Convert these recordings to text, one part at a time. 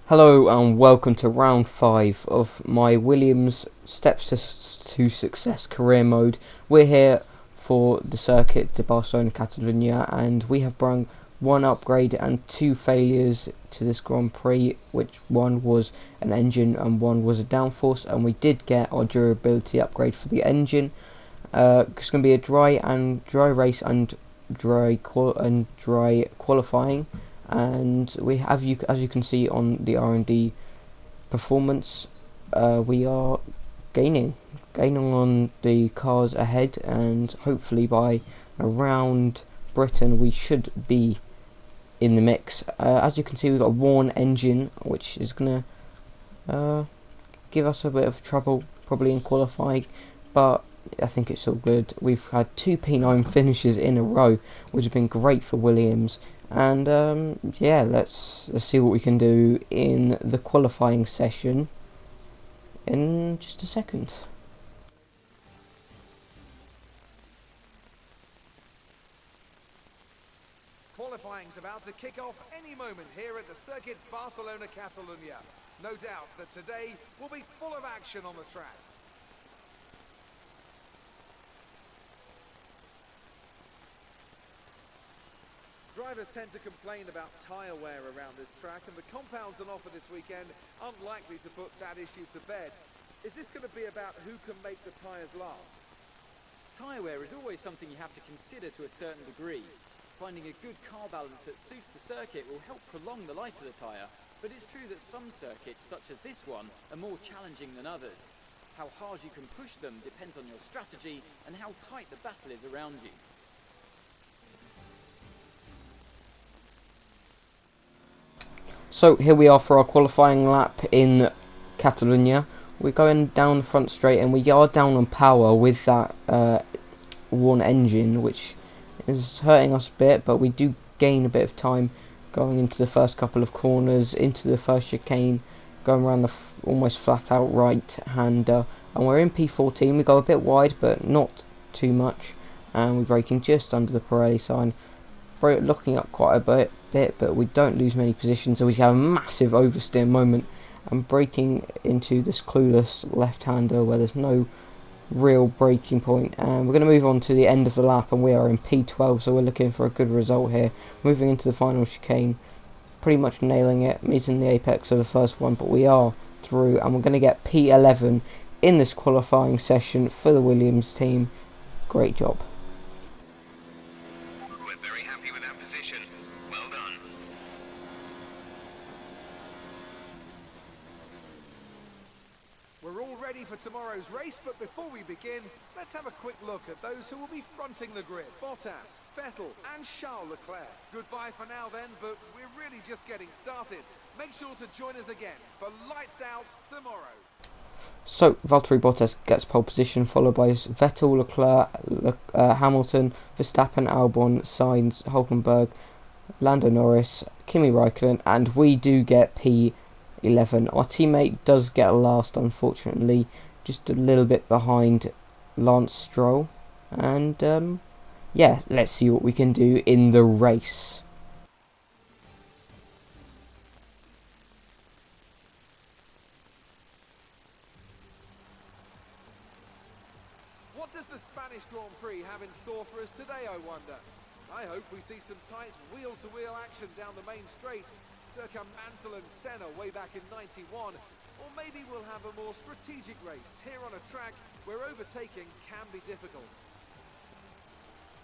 Hello and welcome to round 5 of my Williams Steps to Success career mode. We're here for the circuit de Barcelona Catalunya, and we have brought one upgrade and two failures to this Grand Prix, which one was an engine and one was a downforce, and we did get our durability upgrade for the engine. It's going to be a dry race and dry qualifying, and we have, as you can see on the R&D performance, we are gaining on the cars ahead, and hopefully by around Britain we should be in the mix. As you can see, we've got a worn engine, which is gonna give us a bit of trouble probably in qualifying, but I think it's all good. We've had two P9 finishes in a row, which have been great for Williams. And yeah, let's see what we can do in the qualifying session in just a second. Qualifying's about to kick off any moment here at the circuit Barcelona Catalunya. No doubt that today will be full of action on the track. Drivers tend to complain about tyre wear around this track, and the compounds on offer this weekend aren't likely to put that issue to bed. Is this going to be about who can make the tyres last? Tyre wear is always something you have to consider to a certain degree. Finding a good car balance that suits the circuit will help prolong the life of the tyre, but it's true that some circuits, such as this one, are more challenging than others. How hard you can push them depends on your strategy and how tight the battle is around you. So here we are for our qualifying lap in Catalunya. We're going down the front straight, and we are down on power with that worn engine, which is hurting us a bit, but we do gain a bit of time going into the first couple of corners, into the first chicane, going around the almost flat out right hander, and we're in P14. We go a bit wide but not too much, and we're braking just under the Pirelli sign, looking up quite a bit, but we don't lose many positions, so we have a massive oversteer moment and braking into this clueless left-hander where there's no real braking point. And we're going to move on to the end of the lap, and we are in P12, so we're looking for a good result here. Moving into the final chicane, pretty much nailing it, missing the apex of the first one, but we are through, and we're going to get P11 in this qualifying session for the Williams team. Great job. We're all ready for tomorrow's race, but before we begin, let's have a quick look at those who will be fronting the grid. Bottas, Vettel and Charles Leclerc. Goodbye for now then, but we're really just getting started. Make sure to join us again for Lights Out tomorrow. So Valtteri Bottas gets pole position, followed by Vettel, Leclerc, Hamilton, Verstappen, Albon, Sainz, Hulkenberg, Lando Norris, Kimi Raikkonen, and we do get P11. Our teammate does get last, unfortunately, just a little bit behind Lance Stroll. And yeah, let's see what we can do in the race. What does the Spanish Grand Prix have in store for us today, I wonder? I hope we see some tight wheel-to-wheel action down the main straight, circa Mansell and Senna way back in '91, or maybe we'll have a more strategic race here on a track where overtaking can be difficult.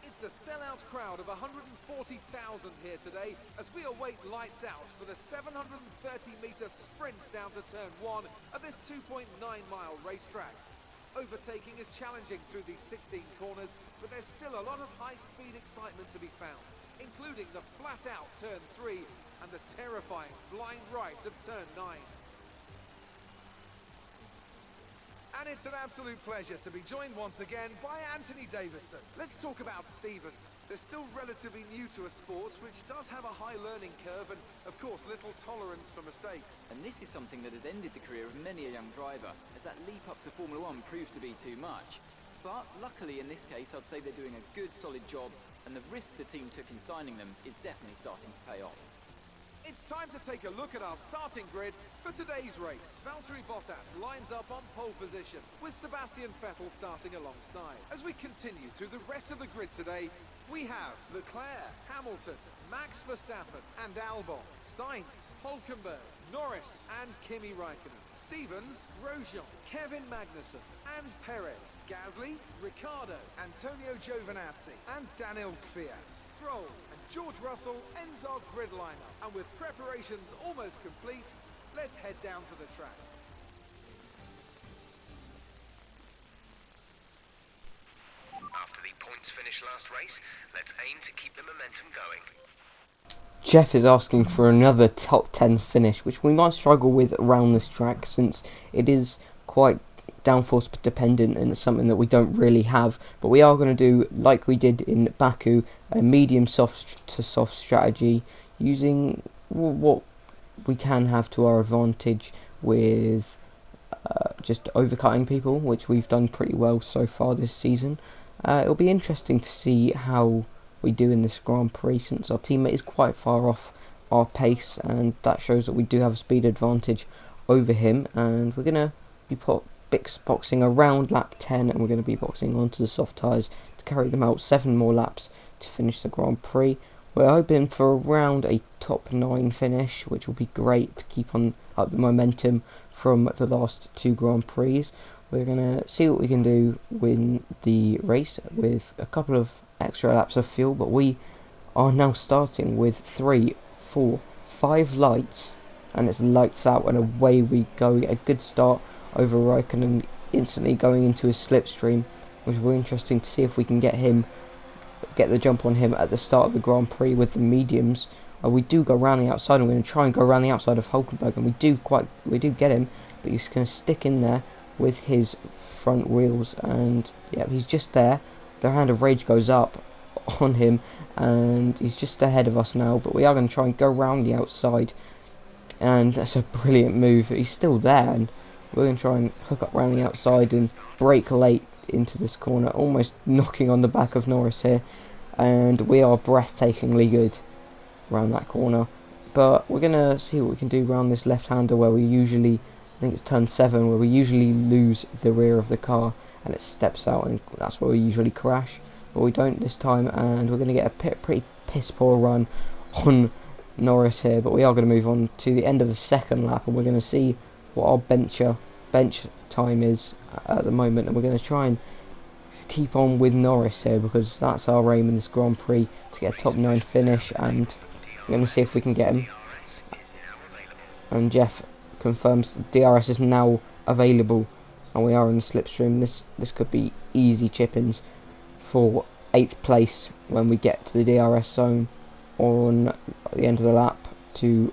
It's a sellout crowd of 140,000 here today as we await lights out for the 730-metre sprint down to turn 1 of this 2.9-mile racetrack. Overtaking is challenging through these 16 corners, but there's still a lot of high-speed excitement to be found, including the flat-out turn 3 and the terrifying blind right of turn 9. And it's an absolute pleasure to be joined once again by Anthony Davidson. Let's talk about Stevens. They're still relatively new to a sport which does have a high learning curve and, of course, little tolerance for mistakes. And this is something that has ended the career of many a young driver, as that leap up to Formula 1 proves to be too much. But luckily in this case, I'd say they're doing a good solid job, and the risk the team took in signing them is definitely starting to pay off. It's time to take a look at our starting grid for today's race. Valtteri Bottas lines up on pole position, with Sebastian Vettel starting alongside. As we continue through the rest of the grid today, we have Leclerc, Hamilton, Max Verstappen and Albon, Sainz, Hulkenberg, Norris and Kimi Raikkonen, Stevens, Grosjean, Kevin Magnussen and Perez, Gasly, Ricciardo, Antonio Giovinazzi and Daniel Kvyat, Stroll and George Russell ends our grid lineup. And with preparations almost complete, let's head down to the track. After the points finish last race, let's aim to keep the momentum going. Jeff is asking for another top 10 finish, which we might struggle with around this track since it is quite downforce dependent and it's something that we don't really have. But we are going to do, like we did in Baku, a medium soft to soft strategy using what we can have to our advantage with just overcutting people, which we've done pretty well so far this season. It'll be interesting to see how we do in this Grand Prix since our teammate is quite far off our pace, and that shows that we do have a speed advantage over him. And we're going to be boxing around lap 10 and we're going to be boxing onto the soft tyres to carry them out 7 more laps to finish the Grand Prix. We're hoping for around a top 9 finish, which will be great to keep on up the momentum from the last 2 Grand Prix. We're going to see what we can do win the race with a couple of extra laps of fuel, but we are now starting with 3, 4, 5 lights, and it's lights out and away we go. A good start over Raikkonen, instantly going into his slipstream, which will be interesting to see if we can get the jump on him at the start of the Grand Prix with the mediums. We do go around the outside, and we're going to try and go around the outside of Hulkenberg, and we do get him, but he's going to stick in there with his front wheels, and yeah, he's just there. The hand of rage goes up on him and he's just ahead of us now, but we are going to try and go around the outside, and that's a brilliant move. He's still there and we're going to try and hook up around the outside and brake late into this corner, almost knocking on the back of Norris here, and we are breathtakingly good around that corner. But we're going to see what we can do around this left-hander where we usually, I think it's turn 7, where we usually lose the rear of the car and it steps out, and that's where we usually crash, but we don't this time, and we're going to get a pretty piss poor run on Norris here. But we are going to move on to the end of the second lap, and we're going to see what our bench time is at the moment, and we're going to try and keep on with Norris here because that's our aim in this Grand Prix, to get a top 9 finish, and we're going to see if we can get him. And Jeff confirms DRS is now available, and we are in the slipstream. This could be easy chip-ins for 8th place when we get to the DRS zone on the end of the lap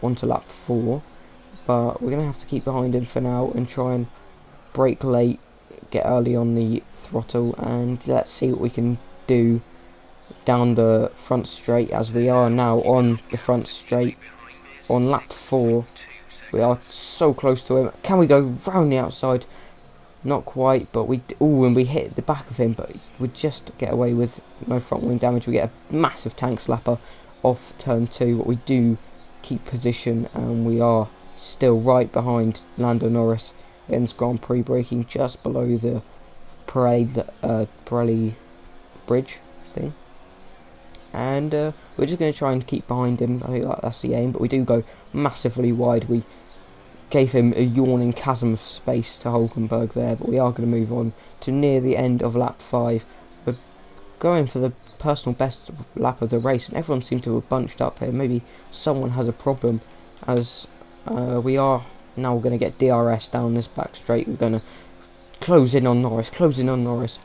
onto lap 4. But we're going to have to keep behind him for now and try and brake late, get early on the throttle, and let's see what we can do down the front straight, as we are now on the front straight on lap 4. We are so close to him. Can we go round the outside? Not quite, but and we hit the back of him, but we just get away with no front wing damage. We get a massive tank slapper off turn 2, but we do keep position, and we are still right behind Lando Norris in this Grand Prix, braking just below the Pirelli bridge thing. And we're just going to try and keep behind him. I think that's the aim, but we do go massively wide. We gave him a yawning chasm of space to Hulkenberg there, but we are going to move on to near the end of lap 5. We're going for the personal best lap of the race, and everyone seems to have bunched up here. Maybe someone has a problem, as we are now going to get DRS down this back straight. We're going to close in on Norris.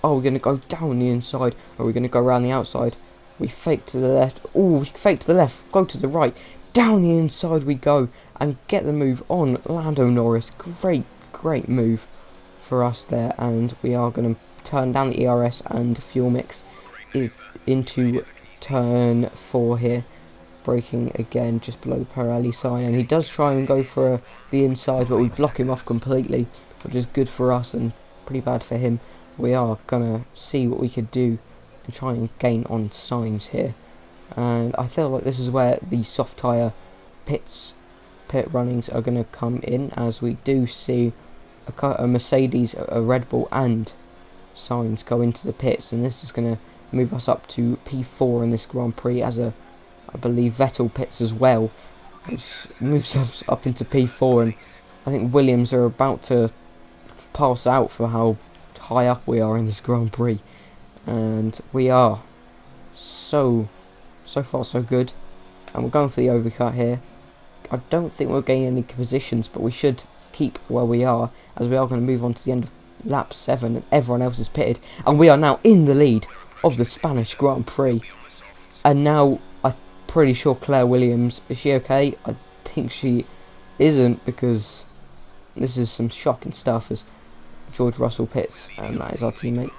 Oh, we're going to go down the inside, or we're going to go around the outside. We fake to the left. Oh, we fake to the left, go to the right. Down the inside we go and get the move on Lando Norris. Great move for us there, and we are going to turn down the ERS and fuel mix into turn 4 here, braking again just below the Pirelli sign, and he does try and go for the inside, but we block him off completely, which is good for us and pretty bad for him. We are going to see what we could do and try and gain on signs here, and I feel like this is where the soft tyre pit runnings are going to come in, as we do see a Mercedes, a Red Bull and Sainz go into the pits, and this is going to move us up to P4 in this Grand Prix, as I believe Vettel pits as well, which moves us up into P4, and I think Williams are about to pass out for how high up we are in this Grand Prix, and we are so far so good, and we're going for the overcut here. I don't think we'll gain any positions, but we should keep where we are, as we are going to move on to the end of lap 7 and everyone else is pitted, and we are now in the lead of the Spanish Grand Prix. And now I'm pretty sure Claire Williams, is she okay? I think she isn't, because this is some shocking stuff as George Russell pits, and that is our teammate.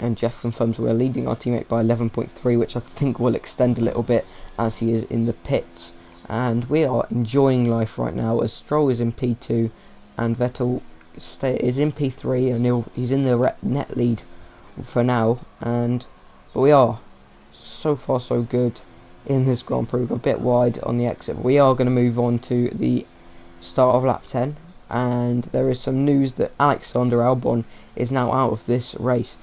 And Jeff confirms we're leading our teammate by 11.3, which I think will extend a little bit as he is in the pits. And we are enjoying life right now, as Stroll is in P2 and Vettel is in P3, and he's in the net lead for now. But we are so far so good in this Grand Prix. We're a bit wide on the exit, but we are going to move on to the start of lap 10, and there is some news that Alexander Albon is now out of this race.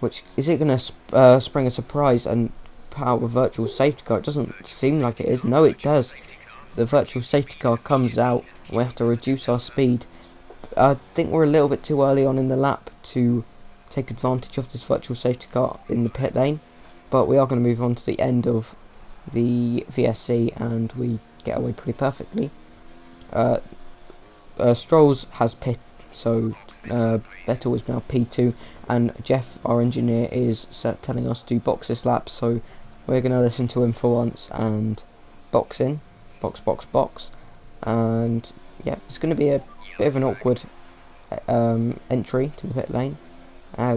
Which is it going to spring a surprise and put out a virtual safety car? It doesn't seem like it is. No, it does. The virtual safety car comes out, and we have to reduce our speed. I think we're a little bit too early on in the lap to take advantage of this virtual safety car in the pit lane, but we are going to move on to the end of the VSC, and we get away pretty perfectly. Strolls has pit, so Vettel is now P2, and Jeff, our engineer, is telling us to box this lap, so we're going to listen to him for once and box in, box, and yeah, it's going to be a bit of an awkward entry to the pit lane.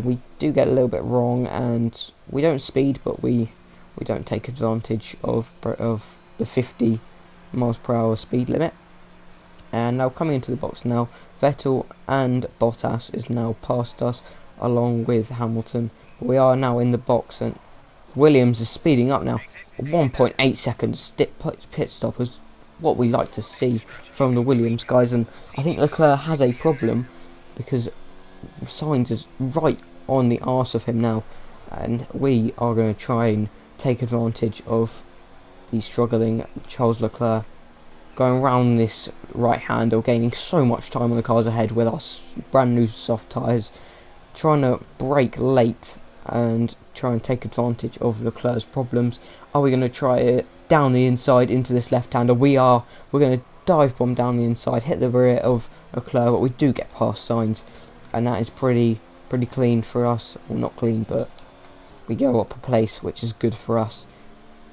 We do get a little bit wrong, and we don't speed, but we don't take advantage of the 50 miles per hour speed limit. And now coming into the box now, Vettel and Bottas is now past us, along with Hamilton. We are now in the box, and Williams is speeding up now. 1.8 seconds pit stop is what we like to see from the Williams guys, and I think Leclerc has a problem, because Sainz is right on the arse of him now, and we are going to try and take advantage of the struggling Charles Leclerc going around this right handle, gaining so much time on the cars ahead with our brand new soft tyres, trying to brake late and try and take advantage of Leclerc's problems. Are we going to try it down the inside into this left-hander? We're going to dive bomb down the inside, hit the rear of Leclerc, but we do get past Sainz, and that is pretty clean for us. Well, not clean, but we go up a place, which is good for us,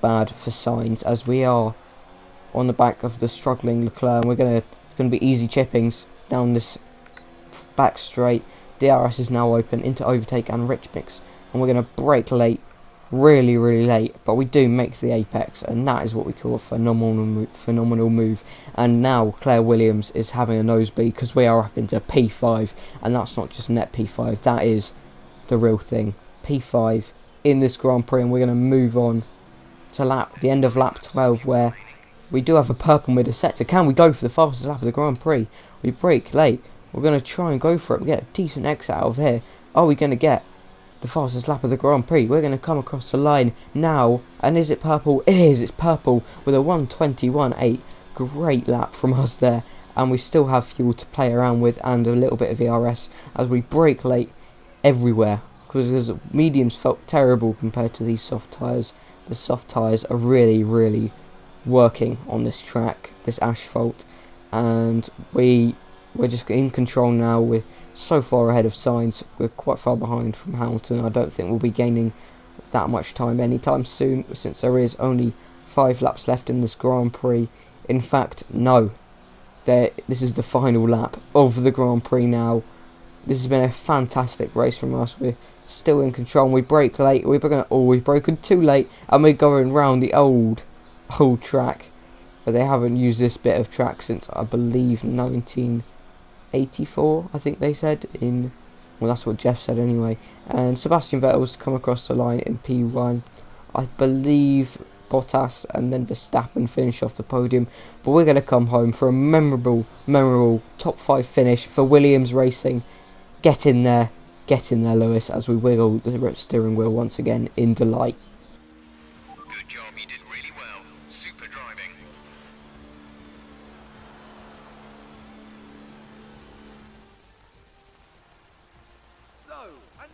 bad for Sainz, as we are on the back of the struggling Leclerc, and it's going to be easy chippings down this back straight. DRS is now open into overtake and rich mix, and we're going to brake late, really late, but we do make the apex, and that is what we call a phenomenal move. And now Claire Williams is having a nosebleed, because we are up into P5, and that's not just net P5, that is the real thing. P5 in this Grand Prix, and we're going to move on to the end of lap 12, where we do have a purple middle sector. Can we go for the fastest lap of the Grand Prix? We brake late. We're going to try and go for it. We get a decent exit out of here. Are we going to get the fastest lap of the Grand Prix? We're going to come across the line now. And is it purple? It is. It's purple with a 1:21.8. Great lap from us there. And we still have fuel to play around with and a little bit of ERS as we brake late everywhere. Because mediums felt terrible compared to these soft tyres. The soft tyres are really working on this track, this asphalt, and we're just in control now. We're so far ahead of Sainz. We're quite far behind from Hamilton. I don't think we'll be gaining that much time anytime soon, since there is only 5 laps left in this Grand Prix. In fact, no, this is the final lap of the Grand Prix now. This has been a fantastic race from us. We're still in control, and we brake late. We've broken too late, and we're going round the old track, but they haven't used this bit of track since I believe 1984, I think they said, well, that's what Jeff said anyway. And Sebastian Vettel's come across the line in P1. I believe Bottas, and then Verstappen finish off the podium. But we're going to come home for a memorable top 5 finish for Williams Racing. Get in there, Lewis, as we wiggle the steering wheel once again in delight. Good job, you did really well. Super driving. So,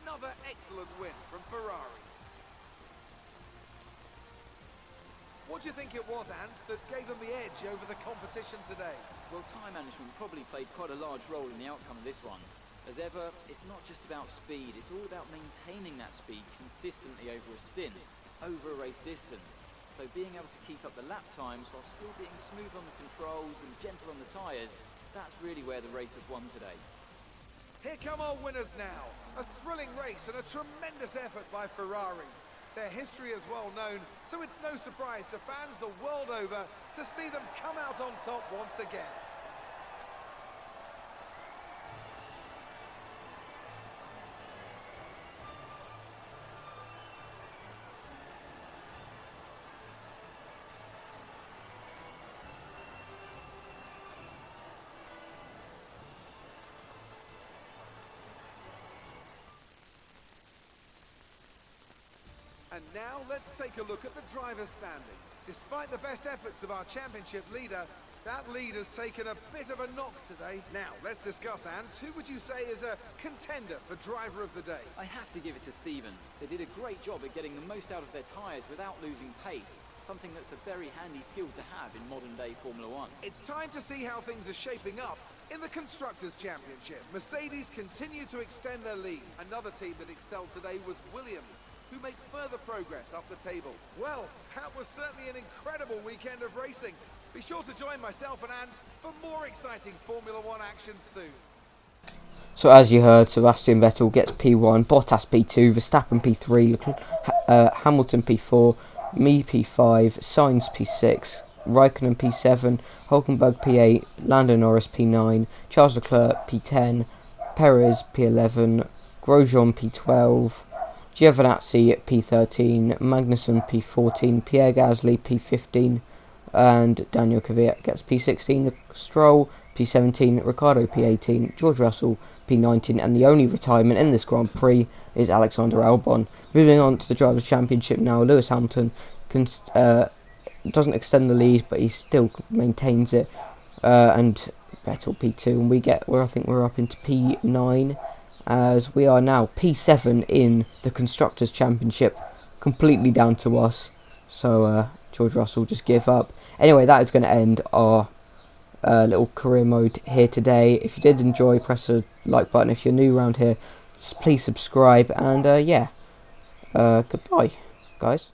another excellent win from Ferrari. What do you think it was, Ant, that gave them the edge over the competition today? Well, tyre management probably played quite a large role in the outcome of this one. As ever, it's not just about speed, it's all about maintaining that speed consistently over a stint, over a race distance. So being able to keep up the lap times while still being smooth on the controls and gentle on the tyres, that's really where the race was won today. Here come our winners now. A thrilling race and a tremendous effort by Ferrari. Their history is well known, so it's no surprise to fans the world over to see them come out on top once again. And now let's take a look at the driver's standings. Despite the best efforts of our championship leader, that lead has taken a bit of a knock today. Now, let's discuss, Ants. Who would you say is a contender for driver of the day? I have to give it to Stevens. They did a great job at getting the most out of their tyres without losing pace, something that's a very handy skill to have in modern day Formula One. It's time to see how things are shaping up in the Constructors' Championship. Mercedes continue to extend their lead. Another team that excelled today was Williams, who make further progress up the table. Well, that was certainly an incredible weekend of racing. Be sure to join myself and Ant for more exciting Formula One action soon. So as you heard, Sebastian Vettel gets P1, Bottas P2, Verstappen P3, Hamilton P4, me P5, Sainz P6, Raikkonen P7, Hulkenberg P8, Lando Norris P9, Charles Leclerc P10, Perez P11, Grosjean P12, Giovinazzi at P13, Magnussen P14, Pierre Gasly P15, and Daniel Kvyat gets P16, Stroll P17, Ricciardo P18, George Russell P19, and the only retirement in this Grand Prix is Alexander Albon. Moving on to the Drivers' Championship now, Lewis Hamilton doesn't extend the lead, but he still maintains it, and Vettel P2, and I think we're up into P9, as we are now P7 in the Constructors' Championship, completely down to us. So George Russell just give up. Anyway, that is going to end our little career mode here today. If you did enjoy, press the like button. If you're new around here, please subscribe, and goodbye, guys.